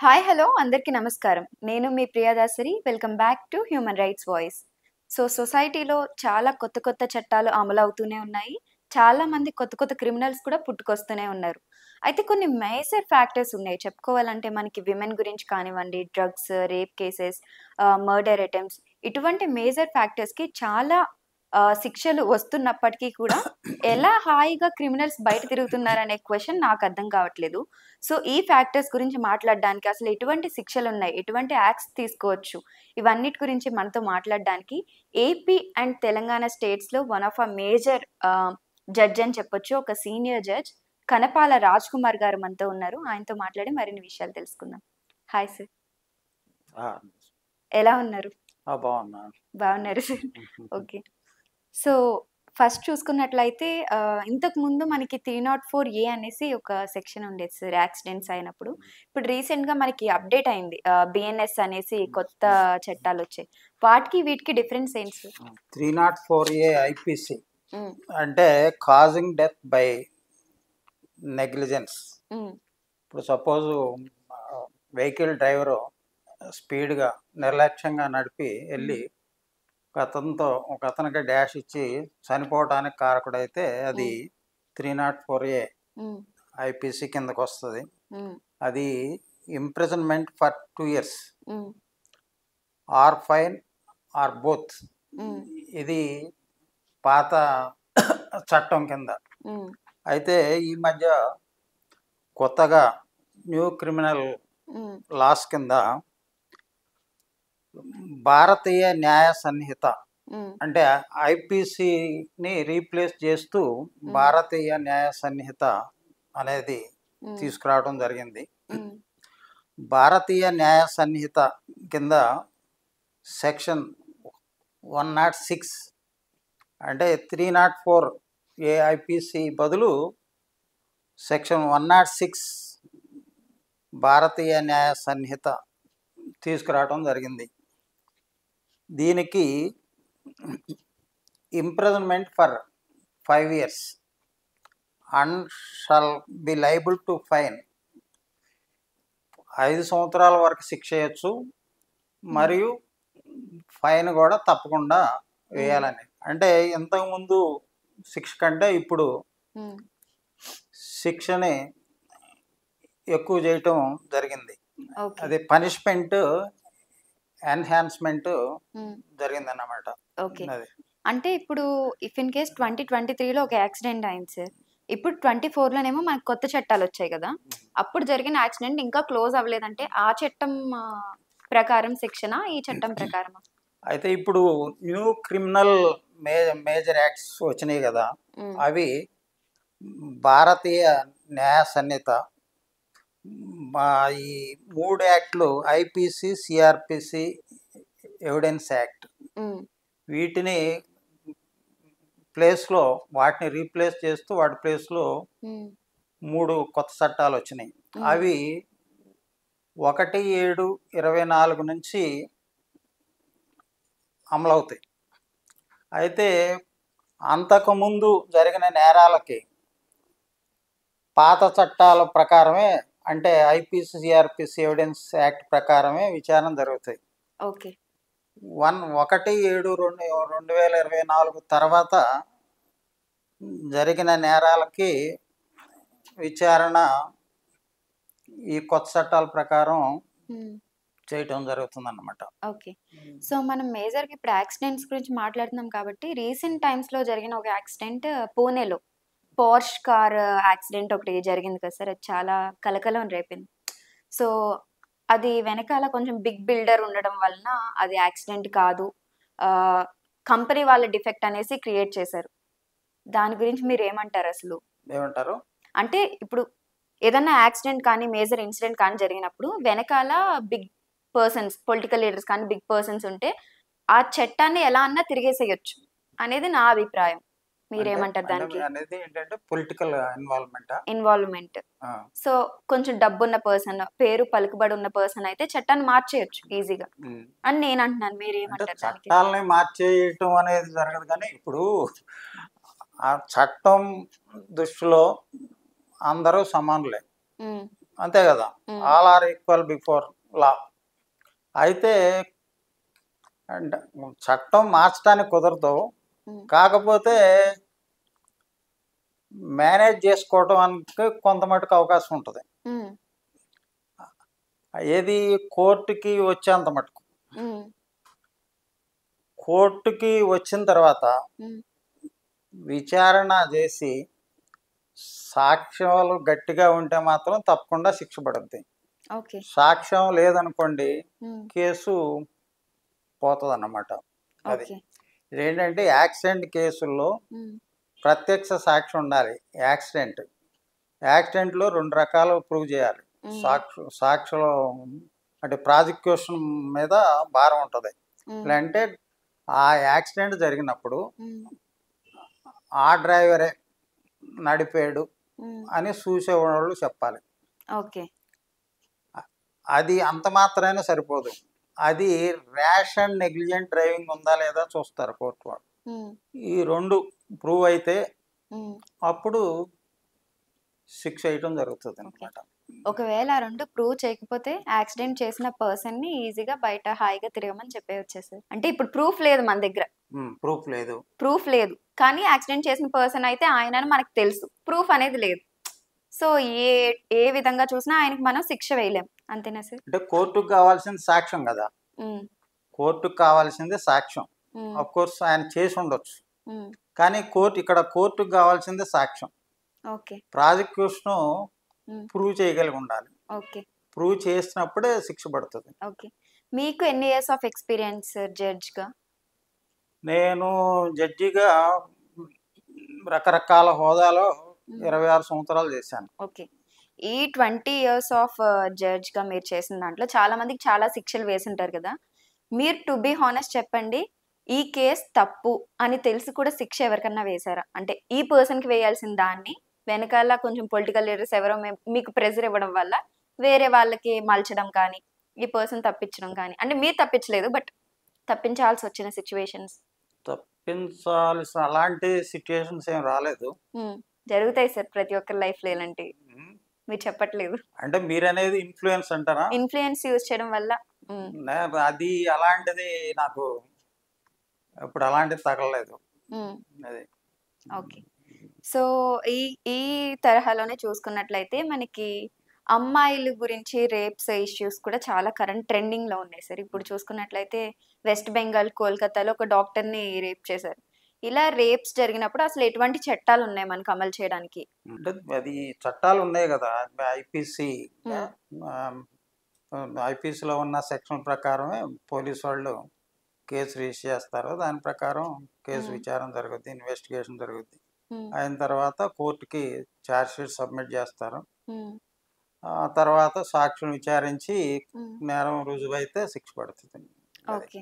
Hi hello అందరికీ నమస్కారం. నేను మీ Priyadasari. Welcome back to human rights voice. సొసైటీలో చాలా కొత్త చట్టాలు అమలవుతూనే ఉన్నాయి. చాలా మంది కొత్త క్రిమినల్స్ కూడా పుట్టుకొస్తూనే ఉన్నారు. అయితే కొన్ని మేజర్ ఫ్యాక్టర్స్ ఉన్నాయి. చెప్పుకోవాలంటే మనకి విమెన్ గురించి కానివ్వండి, drugs, rape cases, murder attempts ఇటువంటి మేజర్ ఫ్యాక్టర్స్‌కి చాలా శిక్షలు వస్తున్నప్పటికీ కూడా ఎలా హాయిగా క్రిమినల్స్ బయట తిరుగుతున్నారనే క్వెషన్ నాకు అర్థం కావట్లేదు. సో, ఈ ఫ్యాక్టర్స్ గురించి మాట్లాడడానికి అసలు ఎటువంటి శిక్షలున్నాయి? ఎటువంటి యాక్ట్స్ తీసుకోవచ్చు? ఇవన్నిటి గురించి మనతో మాట్లాడడానికి ఏపీ అండ్ తెలంగాణ స్టేట్స్‌లో వన్ ఆఫ్ ఆ మేజర్ జడ్జ్ అని చెప్పొచ్చు. ఒక సీనియర్ జడ్జ్ కనపాల రాజ్ కుమార్ గారు మనతో ఉన్నారు. ఆయనతో మాట్లాడి మరిన్ని విషయాలు తెలుసుకుందాం. Hi sir. ఆ! ఎలా ఉన్నారు? బాగున్నాను. బాగున్నారు సార్. ఓకే. సో, ఫస్ట్ చూసుకున్నట్లయితే ఇంతకుముందు మనకి 304 అనేసి ఒక సెక్షన్ ఉండేది సార్ యాక్సిడెంట్స్ అయినప్పుడు. ఇప్పుడు రీసెంట్‌గా మనకి అప్‌డేట్ అయింది. బీఎన్ఎస్ అనేసి కొత్త చట్టాలొచ్చాయి. వాటికి వీటికి డిఫరెన్స్ ఏంటి సార్? 304A ఐపీసీ హ్మ్. అంటే కాజింగ్ డెత్ బై నెగ్లిజెన్స్. హ్మ్. ఇప్పుడు సపోజు వెహికల్ డ్రైవరు స్పీడ్గా నిర్లక్ష్యంగా నడిపి వెళ్ళి ఒక అతనికి డాష్ ఇచ్చి చనిపోవడానికి కారకుడైతే అది 304A హ్మ్. ఐపీసీ కిందకు వస్తుంది. హ్మ్. అది imprisonment for 2 years hmm. Or fine or both. హ్మ్. ఇది పాత చట్టం కింద. హ్మ్. అయితే ఈ మధ్య కొత్తగా న్యూ క్రిమినల్ హ్మ్. లాస్ కింద భారతీయ న్యాయ సంహిత హ్మ్. అంటే ఐపీసీని రీప్లేస్ చేస్తూ భారతీయ న్యాయ సంహిత అనేది తీసుకురావడం జరిగింది. హ్మ్. భారతీయ న్యాయ సంహిత కింద సెక్షన్ 106 అంటే 304 ఏఐపిసి బదులు సెక్షన్ 106 భారతీయ న్యాయ సంహిత తీసుకురావడం జరిగింది. దీనికి imprisonment for 5 years and shall be liable to fine. 5 సంవత్సరాల వరకు శిక్ష వేయచ్చు, మరియు ఫైన్ కూడా తప్పకుండా వేయాలని. అంటే ఇంతకుముందు శిక్ష కంటే ఇప్పుడు శిక్షని ఎక్కువ చేయటం జరిగింది. ఓకే. అది పనిష్మెంట్ ఎన్హాన్స్మెంట్ జరిగిందన్నమాట. ఓకే. అది అంటే ఇప్పుడు ఇఫ్ ఇన్ కేస్ 2023లో ఒక యాక్సిడెంట్ అయింది సార్. ఇప్పుడు 24లోనేమో మనకు కొత్త చట్టాలొచ్చాయి గదా! అప్పుడు జరిగిన యాక్సిడెంట్ ఇంకా క్లోజ్ అవ్వలేదంటే ఆ చట్టం ప్రకారం శిక్షనా? ఈ చట్టం ప్రకారమా? అయితే ఇప్పుడు న్యూ క్రిమినల్ మేజర్ యాక్ట్స్ వచ్చినాయి కదా, అవి భారతీయ న్యాయ సంహిత ఈ 3 యాక్ట్లు ఐపీసీ, సిఆర్పిసి, ఎవిడెన్స్ యాక్ట్, వీటిని వాటిని రీప్లేస్ చేస్తూ వాటి ప్లేస్లో 3 కొత్త చట్టాలు వచ్చినాయి. అవి 1/7/24 నుంచి అమలవుతాయి. అయితే అంతకుముందు జరిగిన నేరాలకి పాత చట్టాల ప్రకారమే, అంటే ఐపీసీ, సిఆర్పిసి, ఎవిడెన్స్ యాక్ట్ ప్రకారమే విచారణ జరుగుతాయి. ఓకే. 1/7/2024 తర్వాత జరిగిన నేరాలకి విచారణ ఈ కొత్త చట్టాల ప్రకారం చేయటం జరుగుతుందన్నమాట. ఓకే. సో, మనం మేజర్‌గా ఇప్పుడు యాక్సిడెంట్స్ గురించి మాట్లాడుతున్నాం కాబట్టి రీసెంట్ టైమ్స్‌లో జరిగిన ఒక యాక్సిడెంట్ పూణేలో పోర్ష్ కార్ యాక్సిడెంట్ ఒకటి జరిగింది కదా సార్! అది చాలా కలకలం రేపింది. సో, అది వెనకాల కొంచెం బిగ్ బిల్డర్ ఉండడం వలన అది యాక్సిడెంట్ కాదు. కంపెనీ వాళ్ళ డిఫెక్ట్ అనేసి క్రియేట్ చేశారు. దాని గురించి మీరేమంటారసలు? ఏమంటారు? అంటే ఇప్పుడు ఏదన్నా యాక్సిడెంట్ కానీ, మేజర్ ఇన్సిడెంట్ కానీ జరిగినప్పుడు వెనకాల బిగ్ పర్సన్స్, పొలిటికల్ లీడర్స్ కానీ, బిగ్ పర్సన్స్ ఉంటే ఆ చట్టాన్ని ఎలా అన్నా తిరిగేసేయొచ్చు అనేది నా అభిప్రాయం. మీరేమంటారు దానికి? అనేది ఏంటంటే పొలిటికల్ ఇన్వాల్వ్‌మెంట్. సో, కొంచెం డబ్బున్న పర్సన్, పేరు పలుకుబడి ఉన్న పర్సన్ అయితే చట్టాన్ని మార్చేయొచ్చు ఈజీగా అని నేనంటున్నాను. మీరేమంటారు దానికి? చట్టాలని మార్చేయటం అనేది జరగదు, కానీ ఇప్పుడు ఆ చట్టం దృష్టిలో అందరూ సమానులే. అంతే కదా, all are equal before law. అయితే అంటే చట్టం మార్చడానికి కుదరదు, కాకపోతే మేనేజ్ చేసుకోవడానికి కొంత మటుకు అవకాశం ఉంటుంది. ఏది కోర్టుకి వచ్చేంత మటుకు. కోర్టుకి వచ్చిన తర్వాత విచారణ చేసి సాక్ష్యాలు గట్టిగా ఉంటే మాత్రం తప్పకుండా శిక్ష పడుద్ది. సాక్ష్యం లేదనుకోండి కేసు పోతుంది అన్నమాట. అది ఏంటంటే యాక్సిడెంట్ కేసుల్లో ప్రత్యక్ష సాక్షి ఉండాలి. యాక్సిడెంట్లో 2 రకాలు ప్రూవ్ చేయాలి. సాక్షులు అంటే ప్రాసిక్యూషన్ మీద భారం ఉంటుంది. అంటే ఆ యాక్సిడెంట్ జరిగినప్పుడు ఆ డ్రైవరే నడిపాడు అని చూసేవాళ్ళు చెప్పాలి. అది అంత మాత్రమే సరిపోదు, అది ర్యాష్ అండ్ నెగ్లిజెంట్ డ్రైవింగ్ ఉందా లేదా చూస్తారు కోర్టు వాళ్ళు. ఈ 2 ప్రూవ్ అయితే అప్పుడు శిక్ష వేయటం జరుగుతుంది అనమాట. ఒకవేళ ఆ 2 ప్రూవ్ చేయకపోతే యాక్సిడెంట్ చేసిన పర్సన్ ని ఈజీగా బయట హాయిగా తిరగమని చెప్పేవచ్చేసారు. అంటే ఇప్పుడు ప్రూఫ్ లేదు మన దగ్గర, ప్రూఫ్ లేదు కానీ యాక్సిడెంట్ చేసిన పర్సన్ అయితే ఆయన మనకు తెలుసు, ప్రూఫ్ అనేది లేదు. సో ఏ విధంగా చూసినా ఆయనకి మనం శిక్ష వేయలేం, అంతేనా సార్? అంటే కోర్టుకు కావాల్సింది సాక్ష్యం కదా, కోర్టుకు కావాల్సింది సాక్ష్యం. ఆఫ్ కోర్స్ ఆయన చేసి ఉండొచ్చు, కానీ కోర్టుకు కావాల్సింది సాక్ష్యం. ప్రాసిక్యూషన్ ప్రూవ్ చేయగలిగి ఉండాలి. ప్రూవ్ చేసినప్పుడే శిక్ష పడుతుంది. మీకు ఎన్ని ఇయర్స్ ఆఫ్ ఎక్స్పీరియన్స్ జడ్జ్ గా? నేను జడ్జిగా రకరకాల హోదాలో 26 సంవత్సరాలు చేశాను. ఈ 20 ఇయర్స్ ఆఫ్ జడ్జ్ గా మీరు చేసిన దాంట్లో చాలా మందికి చాలా శిక్షలు వేసింటారు కదా, మీరు టు బి హానెస్ట్ చెప్పండి, ఈ కేసు తప్పు అని తెలిసి కూడా శిక్ష ఎవరికన్నా వేశారా? అంటే ఈ పర్సన్ కి వేయాల్సిన దాన్ని వెనకాల కొంచెం పొలిటికల్ లీడర్స్ ఎవరో మీకు ప్రెజర్ ఇవ్వడం వల్ల వేరే వాళ్ళకి మలచడం కానీ, ఈ పర్సన్ తప్పించడం కానీ, అంటే మీరు తప్పించలేదు బట్ తప్పించాల్సి వచ్చిన సిచ్యువేషన్స్? తప్పించాల్సిన అలాంటి సిచ్యువేషన్స్ ఏం రాలేదు. జరుగుతాయి సార్ ప్రతి ఒక్కరి లైఫ్ లో ఇలాంటివి, మీరు చెప్పట్లేదు. అంటే మీరు అనేది ఇన్ఫ్లుయెన్స్ అంటారా? ఇన్ఫ్లుయెన్స్ యూజ్ చేయడం వల్ల. అది అలాంటిది నాకు ఇప్పుడు అలాంటిది తగలలేదు. అది ఓకే. సో ఈ తరహాలోనే చూసుకున్నట్లయితే మనకి అమ్మాయిల గురించి రేప్స్ ఇష్యూస్ కూడా చాలా కరెంట్ ట్రెండింగ్ లో ఉన్నాయి సార్. ఇప్పుడు చూసుకున్నట్లయితే వెస్ట్ బెంగాల్ కోల్కతాలో ఒక డాక్టర్ ని రేప్ చేశారు. ఇలా రేప్స్ జరిగినప్పుడు అసలు ఎటువంటి చట్టాలు ఉన్నాయి మనకు అమలు చేయడానికి? అంటే అది చట్టాలు ఉన్నాయి కదా, ఐపీసీలో ఉన్న సెక్షన్ ప్రకారమే పోలీసు వాళ్ళు కేసు రిజిస్టర్ చేస్తారు. దాని ప్రకారం కేసు విచారణ జరుగుద్ది, ఇన్వెస్టిగేషన్ జరుగుద్ది. అయిన తర్వాత కోర్టుకి ఛార్జ్ షీట్ సబ్మిట్ చేస్తారు. ఆ తర్వాత సాక్షులు విచారించి నేరం రుజువైతే శిక్ష పడుతుంది. ఓకే.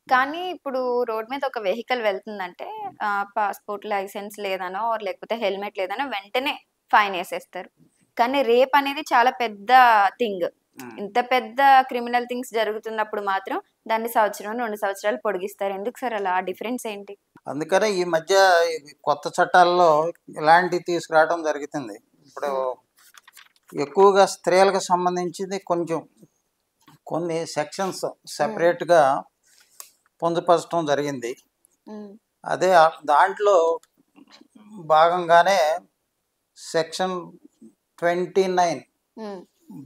కానీ ఇప్పుడు రోడ్ మీద ఒక వెహికల్ వెళ్తుందంటే పాస్పోర్ట్ లైసెన్స్ లేదనో లేకపోతే హెల్మెట్ లేదనో వెంటనే ఫైన్ వేసేస్తారు. కానీ రేప్ అనేది చాలా పెద్ద థింగ్. ఇంత పెద్ద క్రిమినల్ థింగ్స్ జరుగుతున్నప్పుడు మాత్రం దాన్ని 1-2 సంవత్సరాలు పొడిగిస్తారు. ఎందుకు సార్ అలా? డిఫరెన్స్ ఏంటి? అందుకనే ఈ మధ్య కొత్త చట్టాల్లో ఇలాంటివి తీసుకురావడం జరుగుతుంది. ఇప్పుడు ఎక్కువగా స్త్రీలకు సంబంధించింది కొన్ని సెక్షన్స్ సెపరేట్గా పొందుపరచడం జరిగింది. అదే దాంట్లో భాగంగానే సెక్షన్ 29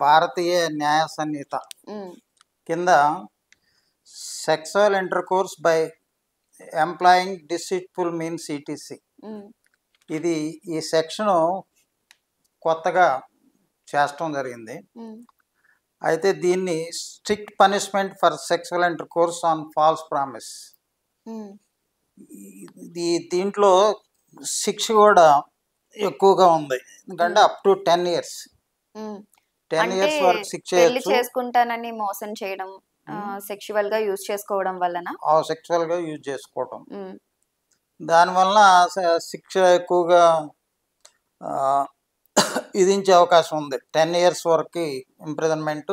భారతీయ న్యాయ సంహిత కింద sexual intercourse by employing deceitful means ETC, ఈ సెక్షన్ కొత్తగా చేస్తడం జరిగింది. అయితే దీన్ని strict punishment for sexual intercourse on falls promise, దీంట్లో శిక్ష కూడా ఎక్కువగా ఉంది. ఎందుకంటే అప్ టు 10 years 10 years వరకు శిక్ష చేసుకుంటానని మోసం చేయడం, సెక్షువల్ గా యూజ్ చేసుకోవడం వలన సెక్షువల్ గా యూజ్ చేసుకోవడం, దానివల్ల శిక్ష ఎక్కువగా విధించే అవకాశం ఉంది. 10 years వరకు ఇంప్రిజన్మెంట్,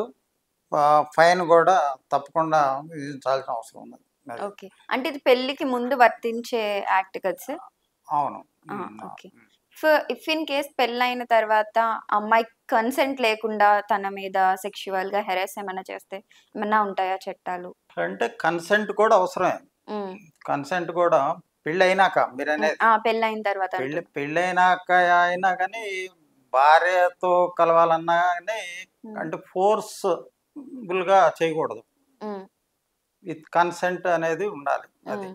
ఫైన్ కూడా తప్పకుండా విధించాల్సిన అవసరం ఉంది. ఓకే. అంటే ఇది పెళ్లికి ముందు వర్తించే యాక్ట్ కదా సార్? అవును. ఓకే. ఇఫ్ ఇన్ కేస్ పెళ్ళైన తర్వాత అమ్మాయి కన్సెంట్ లేకుండా తన మీద సెక్షువల్ గా హెరాస్ ఏమైనా చేస్తే ఏమన్నా ఉంటాయా చట్టాలు? అంటే కన్సెంట్ కూడా అవసరమే. కన్సెంట్ కూడా పెళ్ళైనాక మీరు అనేది పెళ్ళైన తర్వాత పెళ్ళైనాక అయినా కానీ భార్యతో కలవాలన్నా కానీ అంటే ఫోర్స్ఫుల్ గా చేయకూడదు. విత్ కన్సెంట్ అనేది ఉండాలి. అది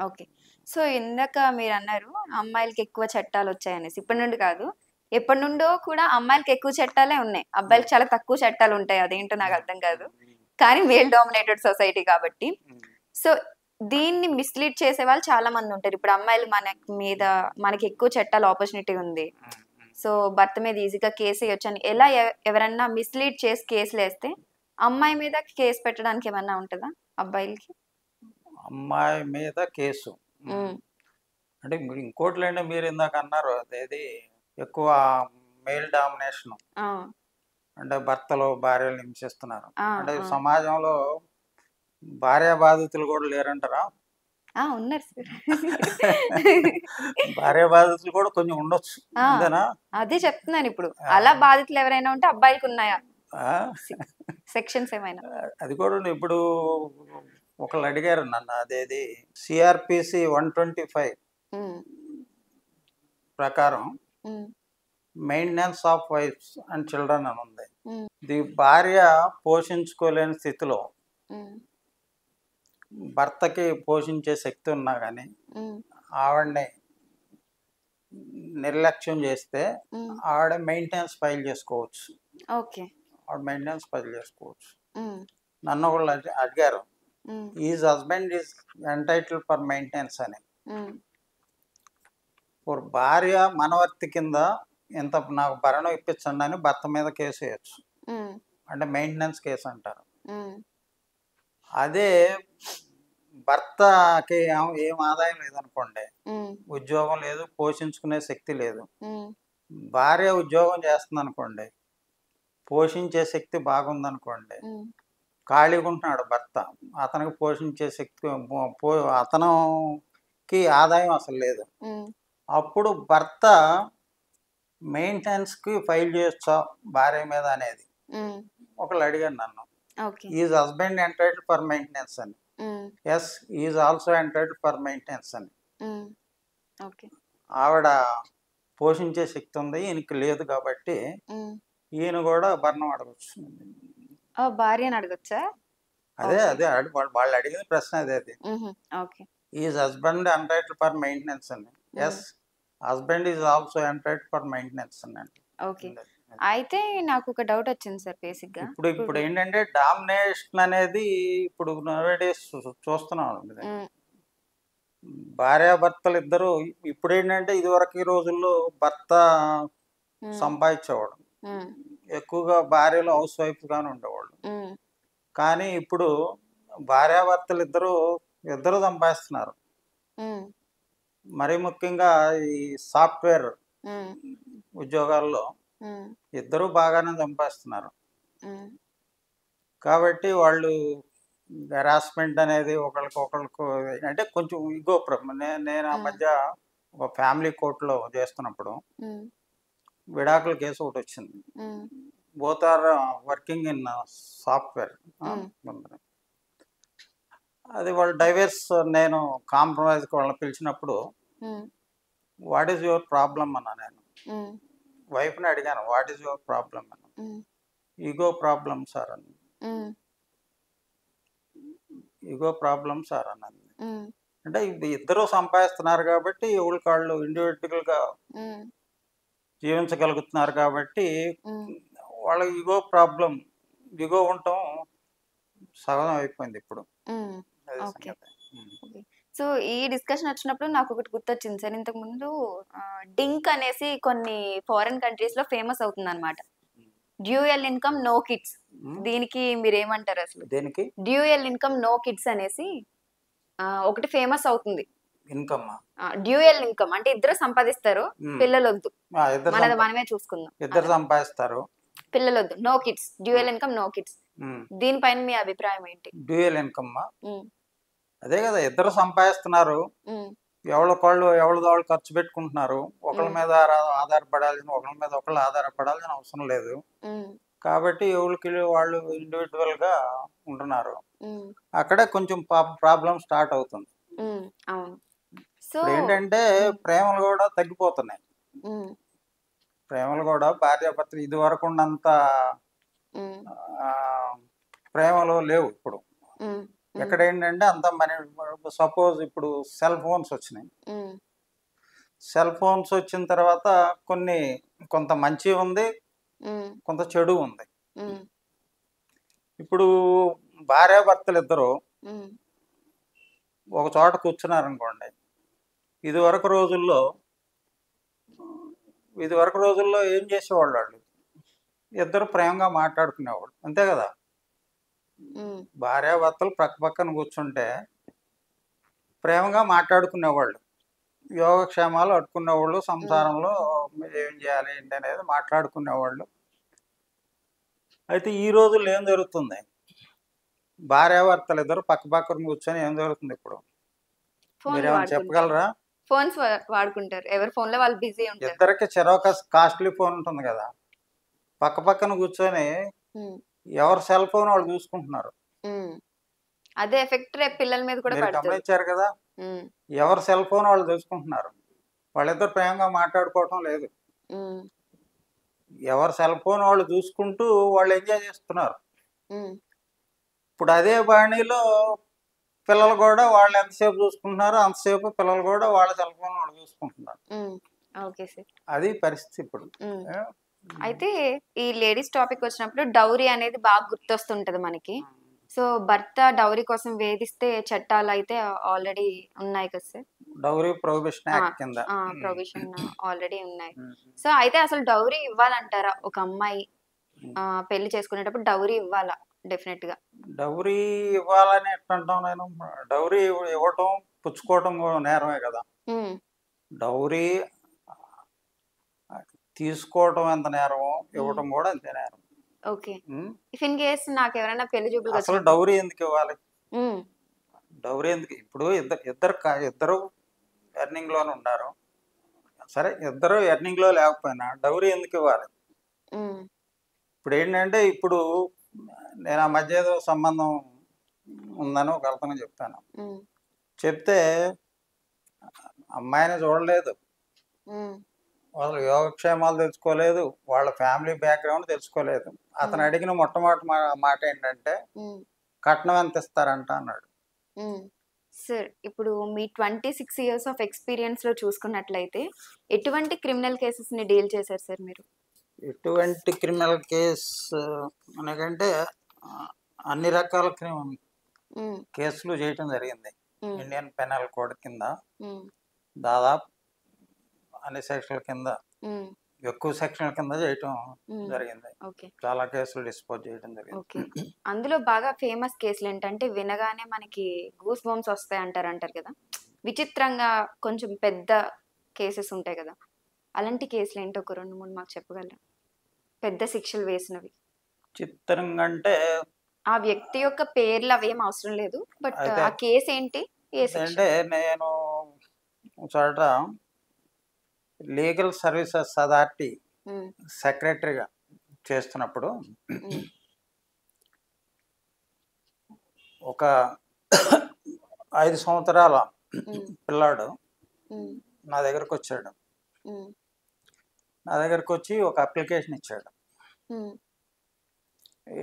ఓకే. సో ఇందాక మీరు అన్నారు అమ్మాయిలకి ఎక్కువ చట్టాలు వచ్చాయనేసి. ఇప్పటి నుండి కాదు, ఎప్పటి నుండో కూడా అమ్మాయిలకి ఎక్కువ చట్టాలే ఉన్నాయి, అబ్బాయిలకి చాలా తక్కువ చట్టాలు ఉంటాయి. అదేంటో నాకు అర్థం కాదు. కానీ మేల్ డామినేటెడ్ సొసైటీ కాబట్టి. సో దీన్ని మిస్లీడ్ చేసే వాళ్ళు చాలా మంది ఉంటారు. ఇప్పుడు అమ్మాయిలు మనకి ఎక్కువ చట్టాల ఆపర్చునిటీ ఉంది, సో భర్త మీద ఈజీగా కేసు వేయొచ్చు అని ఎలా ఎవరన్నా మిస్లీడ్ చేసి కేసులు వేస్తే అమ్మాయి మీద కేసు పెట్టడానికి ఏమన్నా ఉంటుందా అబ్బాయిలకి? అమ్మాయి మీద కేసు అంటే ఇంకోట్లేండి, మీరు ఇందాక అన్నారు అదేది ఎక్కువ మేల్ డామినేషన్, అంటే భర్తలు భార్యలు హింసిస్తున్నారు. అంటే సమాజంలో భార్య బాధితులు కూడా లేరంటారా? ఉన్నారు సార్. భార్య బాధితులు కూడా కొంచెం ఉండొచ్చు. అదే చెప్తున్నాను. ఇప్పుడు అలా బాధితులు ఎవరైనా ఉంటే అబ్బాయిలకు ఉన్నాయా సెక్షన్స్ ఏమైనా? అది కూడా ఇప్పుడు ఒకళ్ళు అడిగారు నన్ను, అదేది సిఆర్పిసి 125 ప్రకారం maintenance of wives and children అని ఉంది. ఇది భార్య పోషించుకోలేని స్థితిలో భర్తకి పోషించే శక్తి ఉన్నా కానీ ఆవిడని నిర్లక్ష్యం చేస్తే ఆవిడ మెయింటెనెన్స్ ఫైల్ చేసుకోవచ్చు. ఆవిడ మెయింటెనెన్స్ ఫైల్ చేసుకోవచ్చు. నన్ను వాళ్ళు అడిగారు, is husband is entitle for maintenance అని. భార్య మనవర్తి కింద ఇంత నాకు భరణం ఇప్పించండి అని భర్త మీద కేసు వేయచ్చు, అంటే మెయింటెనెన్స్ కేసు అంటారు. అదే భర్తకి ఏం ఆదాయం లేదనుకోండి, ఉద్యోగం లేదు, పోషించుకునే శక్తి లేదు, భార్య ఉద్యోగం చేస్తుంది అనుకోండి, పోషించే శక్తి బాగుందనుకోండి, ఖాళీగా ఉంటున్నాడు భర్త, అతనికి పోషించే శక్తి అతనికి ఆదాయం అసలు లేదు, అప్పుడు భర్త మెయింటెనెన్స్ కి ఫైల్ చేయొచ్చా భార్య మీద అనేది ఒకళ్ళు అడిగారు నన్ను. Is husband entitle for maintenance అని. Yes, is also entitle for maintenance అని. ఆవిడ పోషించే శక్తి ఉంది, ఈయనకి లేదు కాబట్టి ఈయన కూడా భరణం అడగచ్చు. భార్యను అడగచ్చా? అదే అదే వాళ్ళు అడిగిన ప్రశ్న అదే. అది is husband entitle for maintenance అని. Yes, husband is also entitle for maintenance అని. అయితే నాకు ఒక డౌట్ వచ్చింది సార్. బేసిక్ గా ఇప్పుడు ఏంటంటే డామినేషన్ అనేది ఇప్పుడు నవేడేస్ చూస్తున్నాం. భార్యాభర్తలు ఇద్దరు ఇప్పుడు ఏంటంటే ఇదివరకు ఈ రోజుల్లో భర్త సంపాదించేవాడు, ఎక్కువగా భార్యలు హౌస్ వైఫ్ గానే ఉండేవాళ్ళు. కానీ ఇప్పుడు భార్యాభర్తలు ఇద్దరు సంపాదిస్తున్నారు. మరీ ముఖ్యంగా ఈ సాఫ్ట్వేర్ ఉద్యోగాల్లో ఇద్దరు బాగానే సంపాదిస్తున్నారు. కాబట్టి వాళ్ళు హెరాస్మెంట్ అనేది ఒకళ్ళకు అంటే కొంచెం ఇగో నేను ఆ మధ్య ఒక ఫ్యామిలీ కోర్టులో చేస్తున్నప్పుడు విడాకుల కేసు ఒకటి వచ్చింది. Both are working in software. అది వాళ్ళు డైవర్స్, నేను కాంప్రమైజ్కి వాళ్ళని పిలిచినప్పుడు వాట్ ఈజ్ యువర్ ప్రాబ్లం అన్నా. నేను వైఫ్ని అడిగాను, వాట్ ఈజ్ యువర్ ప్రాబ్లం అన్న. ఈగో ప్రాబ్లం సార్ అని. ఈగో ప్రాబ్లం సార్ అన్నది. అంటే ఇద్దరు సంపాదిస్తున్నారు కాబట్టి ఎవరికి వాళ్ళు ఇండివిజువల్ గా జీవించగలుగుతున్నారు కాబట్టి వాళ్ళ ఈగో ఉండటం సహజం అయిపోయింది ఇప్పుడు. సో ఈ డిస్కషన్ వచ్చినప్పుడు నాకు ఒకటి గుర్తొచ్చింది సార్. ఇంతకు ముందు డింక్ అనేసి కొన్ని ఫారెన్ కంట్రీస్ లో ఫేమస్ అవుతుంది అనమాట. Dual income no kids. దీనికి మీరు ఏమంటారు అసలు? దేనికి? డ్యూయల్ ఇన్కమ్ నో కిడ్స్ అనేసి ఒకటి ఫేమస్ అవుతుంది. ఇన్కమ్, డ్యూయల్ ఇన్కమ్ అంటే ఇద్దరు సంపాదిస్తారు, పిల్లలు వద్దు, మనమే చూసుకుందాం. ఇద్దరు సంపాదిస్తారు, పిల్లలు వద్దు, no kids, dual income no kids. దీనిపైన మీ అభిప్రాయం ఏంటి? డ్యూయల్ ఇన్కమ్ అదే కదా, ఇద్దరు సంపాదిస్తున్నారు, ఎవరిది వాళ్ళు ఖర్చు పెట్టుకుంటున్నారు. ఒకళ్ళ మీద ఆధారపడాలని, ఒకళ్ళ మీద ఒకళ్ళు ఆధారపడాలని అవసరం లేదు. కాబట్టి ఎవరికి వాళ్ళు ఇండివిజువల్గా ఉంటున్నారు. అక్కడే కొంచెం ప్రాబ్లం స్టార్ట్ అవుతుంది. అవును. సో ఇప్పుడు ఏంటంటే ప్రేమలు కూడా తగ్గిపోతున్నాయి. ప్రేమలు కూడా భార్యాభర్తలు ఇది వరకు ఉన్నంత ఆ, ప్రేమలు లేవు ఇప్పుడు. ఎక్కడ ఏంటంటే అంత సపోజ్ ఇప్పుడు సెల్ ఫోన్స్ వచ్చినాయి. సెల్ ఫోన్స్ వచ్చిన తర్వాత కొంత మంచి ఉంది, కొంత చెడు ఉంది. ఇప్పుడు భార్యాభర్తలు ఇద్దరు ఒక చోట కూర్చున్నారనుకోండి, ఇదివరకు రోజుల్లో ఏం చేసేవాళ్ళు? వాళ్ళు ఇద్దరు ప్రేమగా మాట్లాడుకునేవాళ్ళు, అంతే కదా. భార్యాభర్తలు పక్కన కూర్చుంటే ప్రేమగా మాట్లాడుకునేవాళ్ళు, యోగక్షేమాలు అడుక్కునేవాళ్ళు, సంసారంలో ఏం చేయాలి ఏంటి అనేది మాట్లాడుకునేవాళ్ళు. అయితే ఈ రోజుల్లో ఏం జరుగుతుంది? భార్యాభర్తలు ఇద్దరు పక్కన కూర్చొని ఏం జరుగుతుంది ఇప్పుడు? మీరేమైనా చెప్పగలరా? ఫోన్స్ వాడుకుంటారు, ఎవరి ఫోన్ లో వాళ్ళు బిజీ ఉంటారు. ఇద్దరికి చెరొక కాస్ట్లీ ఫోన్ ఉంటుంది కదా, పక్కన కూర్చొని ఎవరి సెల్ ఫోన్ వాళ్ళు చూసుకుంటున్నారు. అదే ఎఫెక్ట్ రేపు పిల్లల మీద కూడా పడుతుంది. గమనించారు కదా, ఎవరి సెల్ ఫోన్ వాళ్ళు చూసుకుంటున్నారు. వాళ్ళిద్దరు ప్రేమగా మాట్లాడుకోవటం లేదు. ఎవరి సెల్ ఫోన్ వాళ్ళు చూసుకుంటూ వాళ్ళు ఎంజాయ్ చేస్తున్నారు. ఇప్పుడు అదే బాణీలో పిల్లలు కూడా వాళ్ళు ఎంతసేపు చూసుకుంటున్నారో అంతసేపు పిల్లలు కూడా వాళ్ళ సెల్ ఫోన్ వాళ్ళు చూసుకుంటున్నారు. అది పరిస్థితి ఇప్పుడు. అయితే ఈ లేడీస్ టాపిక్ వచ్చినప్పుడు డౌరీ అనేది బాగా గుర్తొస్తుంటది మనకి. సో భర్త డౌరీ కోసం వేధిస్తే చట్టాలు అయితే ఆల్రెడీ ఉన్నాయి కదా సార్, డౌరీ ప్రొహిబిషన్ యాక్ట్ కింద ప్రొవిజన్ ఆల్రెడీ ఉన్నాయి. సో అయితే అసలు డౌరీ ఇవ్వాలంటారా? ఒక అమ్మాయి పెళ్లి చేసుకునేటప్పుడు డౌరీ ఇవ్వాలా? డెఫినెట్ గా డౌరీ ఇవ్వాలని ఎట్లంటాం నేను? డౌరీ ఇవ్వటం పుచ్చుకోవటం కూడా నేరమే కదా. డౌరీ తీసుకోవటం ఎంత నేరమో ఇవ్వటం కూడా అంతే నేరం. ఓకే. ఇఫ్ ఇన్ కేస్ నాకు ఎవరైనా పెళ్లి చూపులు అసలు డౌరీ ఎందుకు ఇవ్వాలి? డౌరీ ఎందుకు? ఇప్పుడు ఇద్దరు ఎర్నింగ్ లోనే ఉన్నారు, సరే ఇద్దరు ఎర్నింగ్ లో లేకపోయినా డౌరీ ఎందుకు ఇవ్వాలి? ఇప్పుడు ఏంటంటే ఇప్పుడు నేను ఆ మధ్య ఏదో సంబంధం ఉందని ఒక అతను చెప్పాను. చెప్తే అమ్మాయిని చూడలేదు, వాళ్ళు యోగక్షేమాలు తెలుసుకోలేదు, వాళ్ళ ఫ్యామిలీ బ్యాక్గ్రౌండ్ తెలుసుకోలేదు. అతను అడిగిన మొట్టమొదటి మాట ఏంటంటే కట్నం ఎంత ఇస్తారంట అన్నాడు. సార్ ఇప్పుడు మీ 26 years ఆఫ్ ఎక్స్పీరియన్స్ లో చూసుకున్నట్లయితే ఎటువంటి క్రిమినల్ కేసెస్ ని డీల్ చేశారు సార్ మీరు? ఎటువంటి క్రిమినల్ కేసు అనకంటే అన్ని రకాల కేసులు చేయటం జరిగింది. ఇండియన్ పెనల్ కోడ్ కింద దాదాపు అన్ని సెక్షన్ల కింద, ఎక్కువ సెక్షన్ల కింద చేయటం జరిగింది. చాలా కేసులు డిస్పోజ్ చేయడం జరిగింది. అందులో బాగా ఫేమస్ కేసులు ఏంటంటే వినగానే మనకి గూస్ బంప్స్ వస్తాయి అంటారు కదా, విచిత్రంగా కొంచెం పెద్ద కేసెస్ ఉంటాయి కదా, అలాంటి కేసులు ఏంటో ఒక 2-3 మాకు చెప్పగలరా? పెద్ద శిక్షలు వేసినవి. చిత్రంగా అంటే ఆ వ్యక్తి యొక్క పేర్లు అవేం అవసరం లేదు, బట్ ఆ కేసు ఏంటి? అంటే నేను చోట లీగల్ సర్వీసెస్ అథారిటీ సెక్రటరీగా చేస్తున్నప్పుడు ఒక 5 సంవత్సరాల పిల్లాడు నా దగ్గరకు వచ్చాడు. నా దగ్గరకు వచ్చి ఒక అప్లికేషన్ ఇచ్చాడు.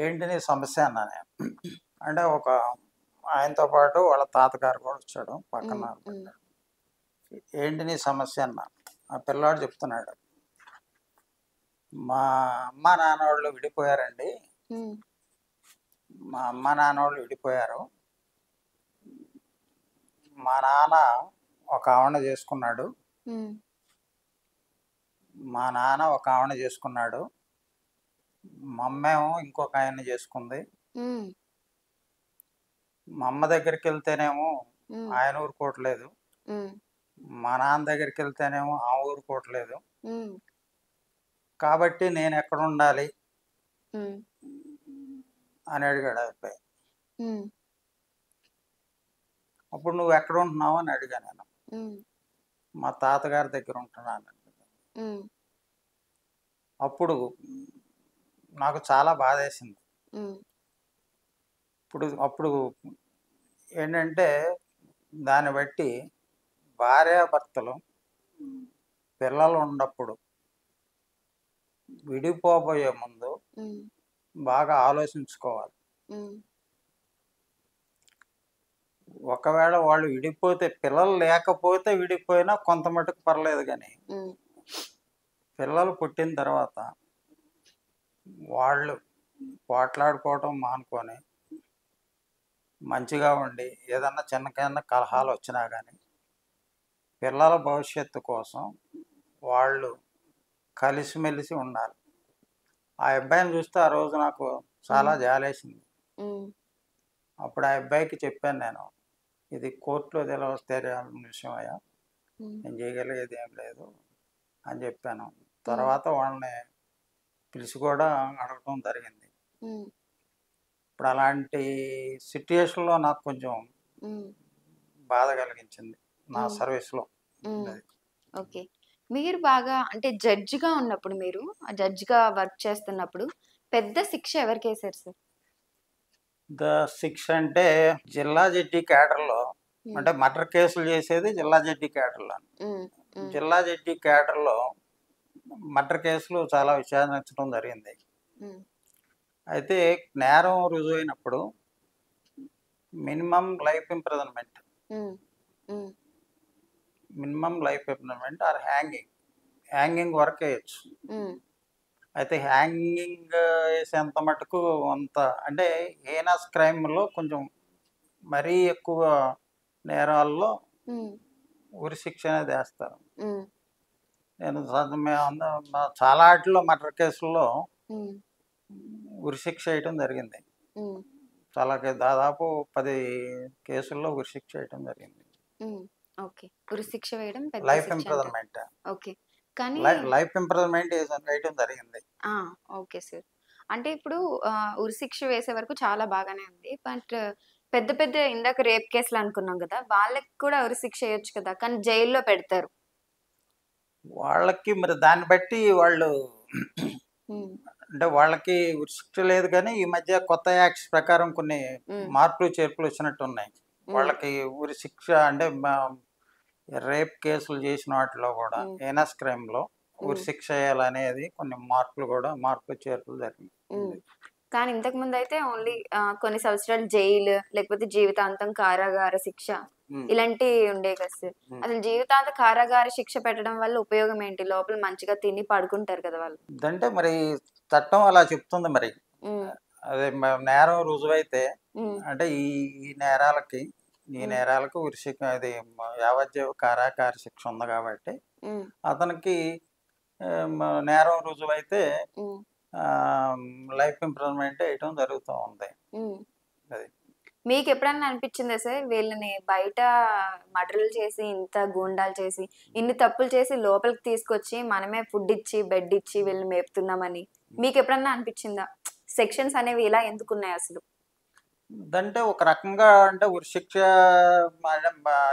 ఏంటి నీ సమస్య అన్నా నేను. అంటే ఒక ఆయనతో పాటు వాళ్ళ తాతగారు కూడా వచ్చాడు పక్కన. ఏంటి నీ సమస్య అన్నా. ఆ పిల్లాడు చెప్తున్నాడు, మా అమ్మ నాన్న వాళ్ళు విడిపోయారండి, మా అమ్మ నాన్న వాళ్ళు విడిపోయారు, మా నాన్న ఒక ఆవిడ చేసుకున్నాడు, మా నాన్న ఒక ఆవిడ చేసుకున్నాడు, మా అమ్మేమో ఇంకొక ఆయన్ని చేసుకుంది, మా అమ్మ దగ్గరికి వెళ్తేనేమో ఆయన ఊరుకోవట్లేదు, మా నాన్న దగ్గరికి వెళ్తేనేమో ఆ ఊరుకోవట్లేదు, కాబట్టి నేను ఎక్కడ ఉండాలి అని అడిగాడు అబ్బాయి. అప్పుడు నువ్వు ఎక్కడ ఉంటున్నావు అని అడిగా నేను. మా తాతగారి దగ్గర ఉంటున్నాను. హ్మ్. అప్పుడు నాకు చాలా బాధేసింది. హ్మ్. అప్పుడు ఏంటంటే దాన్ని బట్టి భార్యాభర్తలు పిల్లలు ఉన్నప్పుడు విడిపోబోయే ముందు హ్మ్. బాగా ఆలోచించుకోవాలి. హ్మ్. ఒకవేళ వాళ్ళు విడిపోతే, పిల్లలు లేకపోతే విడిపోయినా కొంత మటుకు పర్లేదు కానీ, హ్మ్. పిల్లలు పుట్టిన తర్వాత వాళ్ళు పోట్లాడుకోవటం మానుకొని మంచిగా ఉండి ఏదన్నా చిన్న కలహాలు వచ్చినా కానీ పిల్లల భవిష్యత్తు కోసం వాళ్ళు కలిసిమెలిసి ఉండాలి. ఆ అబ్బాయిని చూస్తే ఆ రోజు నాకు చాలా జాలేసింది. హ్మ్. అప్పుడు ఆ అబ్బాయికి చెప్పాను నేను, ఇది కోర్టులో తేలాల్సిన విషయం అయ్యా, హ్మ్. నేను చేయగలిగేది ఏం లేదు అని చెప్పాను. హ్మ్. తర్వాత వాళ్ళని పిలిచి కూడా అడగటం జరిగింది. హ్మ్. ఇప్పుడు అలాంటి సిట్యుయేషన్లో నాకు కొంచెం హ్మ్. బాధ కలిగించింది నా హ్మ్. సర్వీస్లో. హ్మ్. అది ఓకే. మీరు బాగా అంటే జడ్జిగా ఉన్నప్పుడు మీరు జడ్జిగా వర్క్ చేస్తున్నప్పుడు పెద్ద శిక్ష ఎవరికేసారు సార్? ద శిక్ష అంటే జిల్లా జడ్జి క్యాడర్లో, హ్మ్. అంటే మర్డర్ కేసులు చేసేది జిల్లా జడ్జి క్యాడర్లో. హ్మ్. హ్మ్. జిల్లా జడ్జి క్యాడర్లో మర్డర్ కేసులు చాలా విచారించడం జరిగింది. హ్మ్. అయితే నేరం రుజువైనప్పుడు మినిమం లైఫ్ ఇంప్రిజన్మెంట్, హ్మ్. హ్మ్. Minimum life imprisonment are hanging వరకు వేయచ్చు. హ్మ్. అయితే హ్యాంగింగ్ వేసేంత మటుకు అంత, అంటే హీనస్ క్రైమ్లో కొంచెం మరీ ఎక్కువ నేరాల్లో హ్మ్. ఉరి శిక్ష అనేది వేస్తారు. హ్మ్. చాలా వాటిలో మర్డర్ కేసుల్లో హ్మ్. ఉరి శిక్ష వేయటం జరిగింది. హ్మ్. దాదాపు 10 కేసుల్లో ఉరి శిక్ష వేయటం జరిగింది. హ్మ్. ఓకే. ఉరిశిక్ష వేయడం పెద్ద లైఫ్ శిక్ష అంటారు. Imprisonment, okay. కానీ లైఫ్ ఇంప్రిజన్మెంట్ వేయటం జరిగింది. ఆ! Okay sir. అంటే ఇప్పుడు ఉరిశిక్ష వేసే వరకు చాలా బాగానే ఉంది. బట్ పెద్ద పెద్ద ఇందాక రేప్ కేసులు అనుకున్నాం గదా! వాళ్ళకి కూడా ఉరిశిక్ష ఎయొచ్చు కదా! కానీ జైల్‌లో పెడతారు. వాళ్ళకి మరి దాన్ని బట్టి వాళ్ళు హ్మ్. అంటే వాళ్ళకి ఉరి శిక్ష లేదు కానీ ఈ మధ్య కొత్త యాక్ట్స్ ప్రకారం కొన్ని హ్మ్. మార్పులు చేర్పులు వచ్చినట్టు ఉన్నాయి. హ్మ్. వాళ్ళకి ఉరి శిక్ష అంటే రేప్ కేసులు చేసిన వాటిలో కూడా హ్మ్. హీనస్ క్రైమ్లో ఉరి హ్మ్. శిక్ష వేయాలనేది కొన్ని మార్పులు చేర్పులు జరిగింది. హ్మ్. కానీ ఇంతకుముందయితే ఓన్లీ కొన్ని సంవత్సరాలు జైలు, లేకపోతే జీవితాంతం కారాగార శిక్ష ఉమ్, ఇలాంటియి ఉండేవి కదా సార్. ఉమ్. అసలు జీవితాంత కారాగార శిక్ష పెట్టడం వల్ల ఉపయోగం ఏంటి? లోపల మంచిగా తిని పడుకుంటారు కదా వాళ్ళు. ఇదంటే మరి చట్టం అలా చెప్తుంది మరి. హ్మ్. అదే నేరం రుజువైతే, హ్మ్. అంటే ఈ ఈ నేరాలకి ఈ హ్మ్. నేరాలకు ఉరి శిక్ష, అది యావజ్జీవ కారాగార శిక్ష ఉంది కాబట్టి హ్మ్. అతనికి నేరం రుజువైతే హ్మ్. లైఫ్ ఇంప్రిజన్మెంట్ వేయటం జరుగుతూ ఉంది. హ్మ్. అది మీకెప్పుడన్నా అనిపిచ్చిందా సార్? వీళ్ళని బయట మర్డర్‌లు చేసి, ఇంత గూండాలు చేసి, ఇన్ని తప్పులు చేసి లోపలికి తీసుకొచ్చి, మనమే ఫుడ్ ఇచ్చి, బెడ్ ఇచ్చి వీళ్ళని మేపుతున్నామని. మీకెప్పుడన్నా అనిపిచ్చిందా? సెక్షన్స్ అనేవి ఇలా ఎందుకున్నాయసలు? ఇదంటే ఒక రకంగా అంటే ఉరి శిక్ష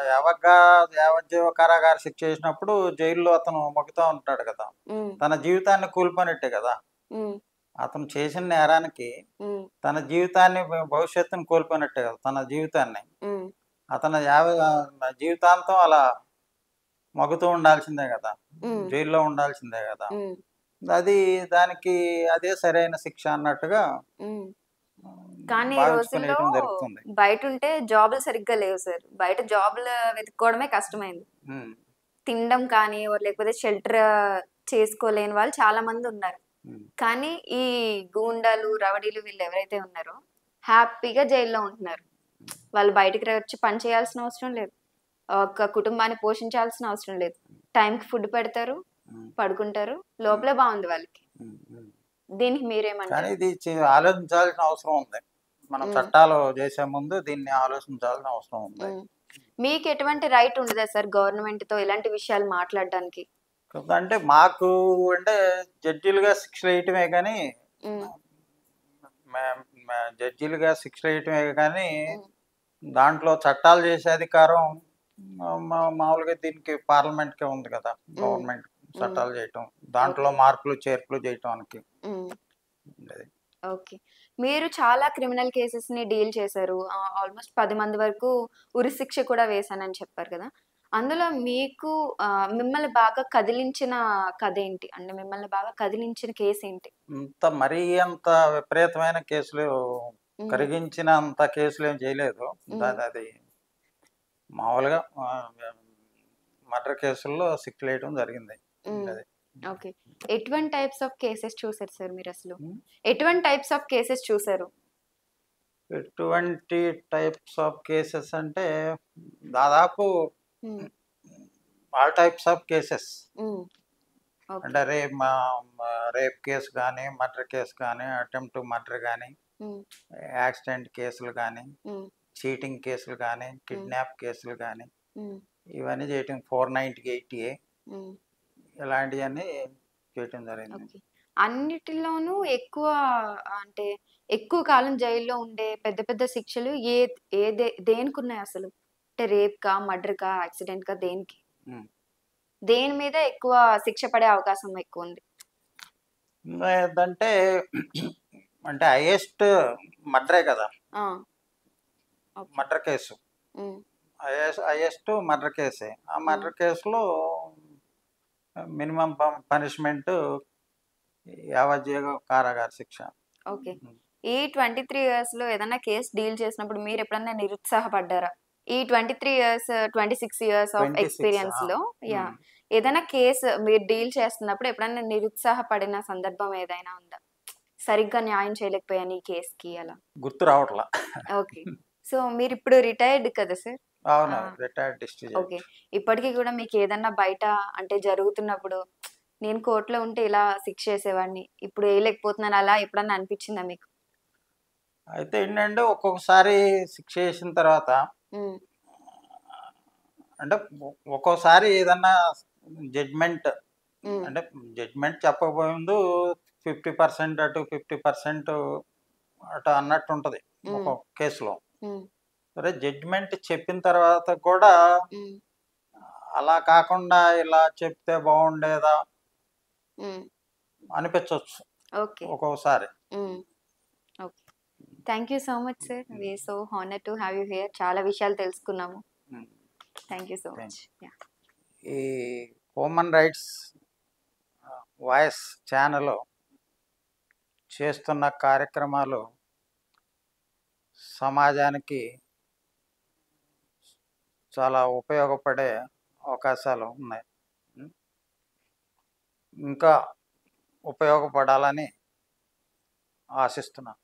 యావగ్గా యావజ్జీవ కారాగార శిక్ష చేసినప్పుడు జైల్లో అతను మగ్గుతూ ఉంటాడు కదా, హ్మ్. తన జీవితాన్ని కోల్పోయినట్టే కదా. హ్మ్. అతను చేసిన నేరానికి హ్మ్. తన జీవితాన్ని, భవిష్యత్తుని కోల్పోయినట్టే కదా, తన జీవితాన్ని. హ్మ్. అతను జీవితాంతం అలా మగ్గుతూ ఉండాల్సిందే కదా, హ్మ్. జైల్లో ఉండాల్సిందే కదా. హ్మ్. అది దానికి అదే సరైన శిక్ష అన్నట్టుగా హ్మ్. కానీ ఈ రోజుల్లో భావించుకునేయటం జరుగుతుంది. బయటుంటే జాబులు సరిగ్గా లేవు సార్. బయట జాబులు వెతుక్కోవడమే కష్టమైంది. ఉమ్, తినడం కానీ, లేకపోతే షెల్టర్ చేసుకోలేని వాళ్ళు చాలా మందున్నారు. ఉమ్, కానీ ఈ గూండాలు, రవడీలు వీళ్ళెవరైతే ఉన్నారో హ్యాపీగా జైల్‌లో ఉంటున్నారు. వాళ్ళు బయటికి వచ్చి పని చేయాల్సిన అవసరం లేదు. ఒక కుటుంబాన్ని పోషించాల్సిన అవసరం లేదు. టైంకి ఫుడ్ పెడతారు, ఉమ్, పడుకుంటారు. ఉమ్, లోపలే బావుంది వాళ్ళకి. ఉమ్, ఉమ్. దీనికి కానీ మీరేమంటారు? ఇది ఆలోచించాల్సిన అవసరం ఉంది. మనం హ్మ్. చట్టాలు చేసే ముందు దీన్ని ఆలోచించాల్సిన అవసరం ఉంది. హ్మ్. మీకెటువంటి రైట్ ఉండదా సార్ గవర్నమెంట్‌తో ఇలాంటి విషయాలు మాట్లాడడానికి? అంటే మాకు అంటే జడ్జిలుగా శిక్షలు వేయటమే కానీ, హ్మ్. జడ్జిలుగా శిక్షలు వేయటమే కానీ హ్మ్. దాంట్లో చట్టాలు చేసే అధికారం మామూలుగా దీనికి పార్లమెంట్‌కే ఉంది కదా! హ్మ్. గవర్నమెంట్ హ్మ్. చట్టాలు చేయటం. దాంట్లో ఓకే. మార్పులు, చేర్పులు చేయటానికి హ్మ్. ఉండేది. ఓకే. మీరు చాలా క్రిమినల్ కేసెస్‌ని డీల్ చేశారు. ఆల్‌మోస్ట్ 10 మంది వరకు ఉరిశిక్ష కూడా వేశానని చెప్పారు కదా! అందులో మీకు మిమ్మల్ని బాగా కదిలించిన కథేంటి? అంటే మిమ్మల్ని బాగా కదిలించిన కేసేంటి? మరీ అంత విపరీతమైన కేసులు హ్మ్. కరిగించినంత కేసులేం చేయలేదు. హ్మ్. అది మామూలుగా మర్డర్ కేసుల్లో సిక్కులేయటం జరిగింది. హ్మ్. అది. ఓకే. ఎటువంటి టైప్స్ ఆఫ్ కేసెస్ చూసారు సార్ మీరసలు? హ్మ్. ఎటువంటి టైప్స్ ఆఫ్ కేసెస్ చూసారు? ఎటువంటి టైప్స్ ఆఫ్ కేసెస్ అంటే దాదాపు హ్మ్. All types of cases. హ్మ్. ఓకే. అంటే రేప్ కేస్ గానీ, మర్డర్ కేస్ గానీ, అటెంప్ట్ టు మర్డర్ గానీ, హ్మ్. యాక్సిడెంట్ కేసులు గానీ, హ్మ్. చీటింగ్ కేసులు గానీ, హ్మ్. కిడ్నాప్ కేసులు గానీ, హ్మ్. ఇవన్నీ చేయటం 490 హ్మ్. ఇలాంటియన్నీ చేయటం జరిగింది. ఓకే. అన్నిటిలోనూ ఎక్కువ అంటే ఎక్కువ కాలం జైల్లో ఉండే పెద్ద పెద్ద శిక్షలు దేనికున్నాయసలు? అంటే రేప్‌కా? మర్డర్‌కా? యాక్సిడెంట్‌కా? దేనికి? హ్మ్. దేని మీద ఎక్కువ శిక్ష పడే అవకాశం ఎక్కువుంది? లేదంటే అంటే హైయెస్ట్ మర్డరే కదా! ఆ! ఓకే. Murder case. హ్మ్. హైయెస్ట్ మర్డర్ కేసే. ఆ హ్మ్. మర్డర్ కేసులో మినిమమ్ పనిష్మెంట్ యావజ్జీవ కారాగార శిక్ష. ఓకే. హ్మ్. ఈ 23 ఇయర్స్‌లో ఏదన్నా కేస్ డీల్ చేసినప్పుడు మీరెప్పుడన్నా నిరుత్సాహపడ్డారా? ఈ 23 ఇయర్స్, 26 ఇయర్స్ ఆఫ్ 26 ఎక్స్‌పీరియన్స్‌లో హ్మ్. యాహ్! ఏదైనా కేస్ మీరు డీల్ చేస్తున్నప్పుడు ఎప్పుడన్నా నిరుత్సాహపడిన సందర్భం ఏదైనా ఉందా? సరిగ్గా న్యాయం చేయలేకపోయాను ఈ కేస్‌కి అలా. గుర్తు రావట్లా. ఓకే. సో, మీరిప్పుడు రిటైర్డ్ కదా సార్? ఆ! అవును. Retired district okay. జడ్జ్. ఇప్పటికి గూడా మీకేదన్నా బయట అంటే జరుగుతున్నప్పుడు నేను కోర్ట్‌లో ఉంటే ఇలా శిక్షేసేవాడిని. ఇప్పుడు ఎయలేకపోతున్నాను అలా ఎప్పుడన్నా అనిపిచ్చిందా మీకు? అయితే ఏంటంటే ఒక్కొక్కసారి శిక్ష వేసిన తర్వాత హ్మ్. అంటే ఒక్కోసారి ఏదన్నా జడ్జ్‌మెంట్ హ్మ్. అంటే జడ్జ్‌మెంట్ చెప్పకపోయే ముందు 50% అటు 50% అటు అన్నట్టుంటది. హ్మ్. ఒక్కొక్క కేస్‌లో. హ్మ్. సరే జడ్జ్‌మెంట్ చెప్పిన తర్వాత కూడా హ్మ్. అలా కాకుండా ఇలా చెప్తే బావుండేదా హ్మ్. అనిపించొచ్చు ఓకే. ఒక్కొక్కసారి. హ్మ్. Okay. Thank you so much sir. We are so honoured to have you here. చాలా విషయాలు తెలుసుకున్నాము. హ్మ్. Thank you so thank much. Yeah! ఈ హ్యూమన్ రైట్స్ వాయిస్ ఛానెల్ చేస్తున్న కార్యక్రమాలు సమాజానికి చాలా ఉపయోగపడే అవకాశాలు ఉన్నాయి. హ్మ్. ఇంకా ఉపయోగపడాలని ఆశిస్తున్నాను.